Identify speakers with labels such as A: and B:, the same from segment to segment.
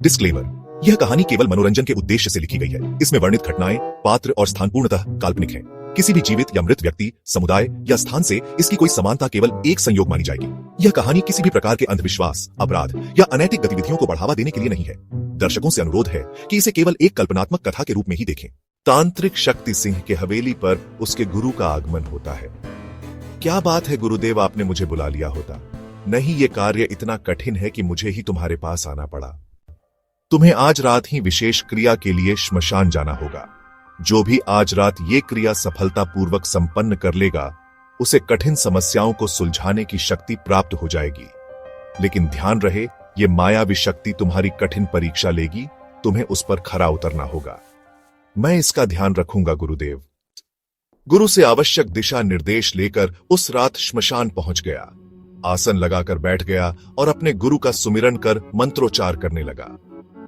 A: Disclaimer, यह कहानी केवल मनोरंजन के उद्देश्य से लिखी गई है। इसमें वर्णित घटनाएं, पात्र और स्थान पूर्णतः काल्पनिक हैं। किसी भी जीवित या मृत व्यक्ति, समुदाय या स्थान से इसकी कोई समानता केवल एक संयोग मानी जाएगी। यह कहानी किसी भी प्रकार के अंधविश्वास, अपराध या अनैतिक गतिविधियों को बढ़ावा देने के लिए नहीं है। दर्शकों से अनुरोध है कि इसे केवल एक कल्पनात्मक कथा के रूप में ही देखें। तांत्रिक शक्ति सिंह के हवेली पर उसके गुरु का आगमन होता है। क्या बात है गुरुदेव, आपने मुझे बुला लिया होता। नहीं, ये कार्य इतना कठिन है कि मुझे ही तुम्हारे पास आना पड़ा। तुम्हें आज रात ही विशेष क्रिया के लिए श्मशान जाना होगा। जो भी आज रात ये क्रिया सफलतापूर्वक संपन्न कर लेगा, उसे कठिन समस्याओं को सुलझाने की शक्ति प्राप्त हो जाएगी। लेकिन ध्यान रहे, ये मायावी शक्ति तुम्हारी कठिन परीक्षा लेगी। तुम्हें उस पर खरा उतरना होगा। मैं इसका ध्यान रखूंगा गुरुदेव। गुरु से आवश्यक दिशा निर्देश लेकर उस रात श्मशान पहुंच गया। आसन लगाकर बैठ गया और अपने गुरु का सुमिरन कर मंत्रोच्चार करने लगा।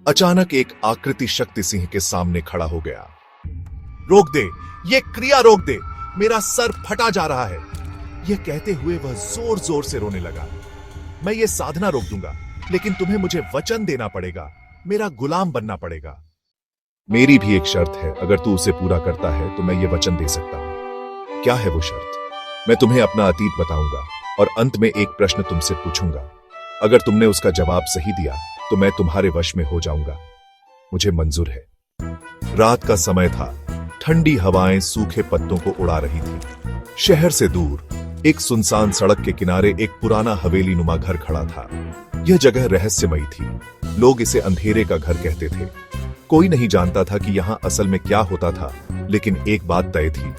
A: अचानक एक आकृति शक्ति सिंह के सामने खड़ा हो गया। रोक दे, ये क्रिया रोक दे, मेरा सर फटा जा रहा है। यह कहते हुए वह जोर जोर से रोने लगा। मैं ये साधना रोक दूंगा, लेकिन तुम्हें मुझे वचन देना पड़ेगा, मेरा गुलाम बनना पड़ेगा। मेरी भी एक शर्त है, अगर तू उसे पूरा करता है तो मैं ये वचन दे सकता हूं। क्या है वो शर्त? मैं तुम्हें अपना अतीत बताऊंगा और अंत में एक प्रश्न तुमसे पूछूंगा। अगर तुमने उसका जवाब सही दिया तो मैं तुम्हारे वश में हो जाऊंगा। मुझे मंजूर है। रात का समय था। ठंडी हवाएं सूखे पत्तों को उड़ा रही थी। शहर से दूर एक सुनसान सड़क के किनारे एक पुराना हवेली नुमा घर खड़ा था। यह जगह रहस्यमयी थी। लोग इसे अंधेरे का घर कहते थे। कोई नहीं जानता था कि यहां असल में क्या होता था, लेकिन एक बात तय थी,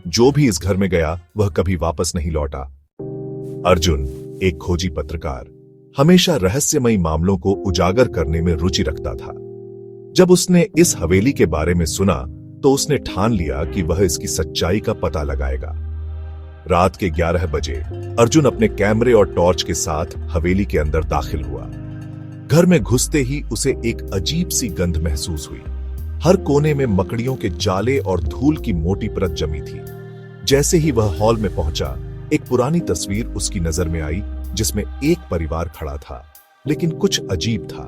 A: जो भी इस घर में गया वह कभी वापस नहीं लौटा। अर्जुन, एक खोजी पत्रकार, हमेशा रहस्यमयी मामलों को उजागर करने में रुचि रखता था। जब उसने इस हवेली के बारे में सुना तो उसने ठान लिया कि वह इसकी सच्चाई का पता लगाएगा। रात के 11 बजे अर्जुन अपने कैमरे और टॉर्च के साथ हवेली के अंदर दाखिल हुआ। घर में घुसते ही उसे एक अजीब सी गंध महसूस हुई। हर कोने में मकड़ियों के जाले और धूल की मोटी परत जमी थी। जैसे ही वह हॉल में पहुंचा, एक पुरानी तस्वीर उसकी नजर में आई, जिसमें एक परिवार खड़ा था, लेकिन कुछ अजीब था।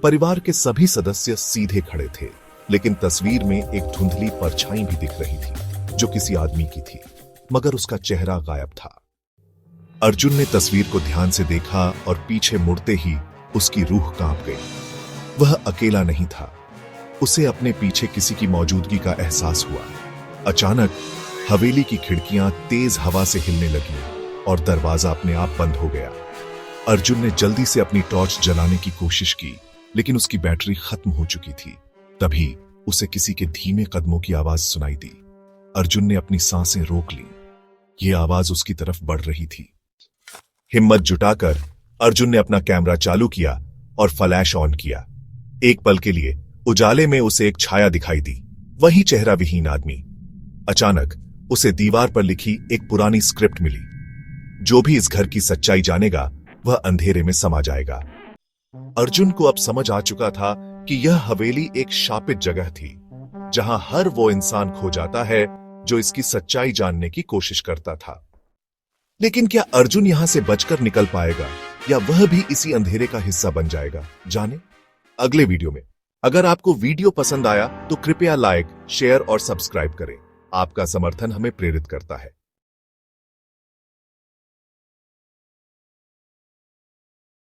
A: परिवार के सभी सदस्य सीधे खड़े थे, लेकिन तस्वीर में एक धुंधली परछाई भी दिख रही थी, जो किसी आदमी की थी, मगर उसका चेहरा गायब था। अर्जुन ने तस्वीर को ध्यान से देखा और पीछे मुड़ते ही उसकी रूह कांप गई। वह अकेला नहीं था। उसे अपने पीछे किसी की मौजूदगी का एहसास हुआ। अचानक हवेली की खिड़कियां तेज हवा से हिलने लगीं और दरवाजा अपने आप बंद हो गया। अर्जुन ने जल्दी से अपनी टॉर्च जलाने की कोशिश की, लेकिन उसकी बैटरी खत्म हो चुकी थी। तभी उसे किसी के धीमे कदमों की आवाज सुनाई दी। अर्जुन ने अपनी सांसें रोक ली। यह आवाज उसकी तरफ बढ़ रही थी। हिम्मत जुटाकर अर्जुन ने अपना कैमरा चालू किया और फ्लैश ऑन किया। एक पल के लिए उजाले में उसे एक छाया दिखाई दी, वही चेहरा विहीन आदमी। अचानक उसे दीवार पर लिखी एक पुरानी स्क्रिप्ट मिली। जो भी इस घर की सच्चाई जानेगा, वह अंधेरे में समा जाएगा। अर्जुन को अब समझ आ चुका था कि यह हवेली एक शापित जगह थी, जहां हर वो इंसान खो जाता है जो इसकी सच्चाई जानने की कोशिश करता था। लेकिन क्या अर्जुन यहां से बचकर निकल पाएगा, या वह भी इसी अंधेरे का हिस्सा बन जाएगा? जाने अगले वीडियो में। अगर आपको वीडियो पसंद आया तो कृपया लाइक, शेयर और सब्सक्राइब करें। आपका समर्थन हमें प्रेरित करता है।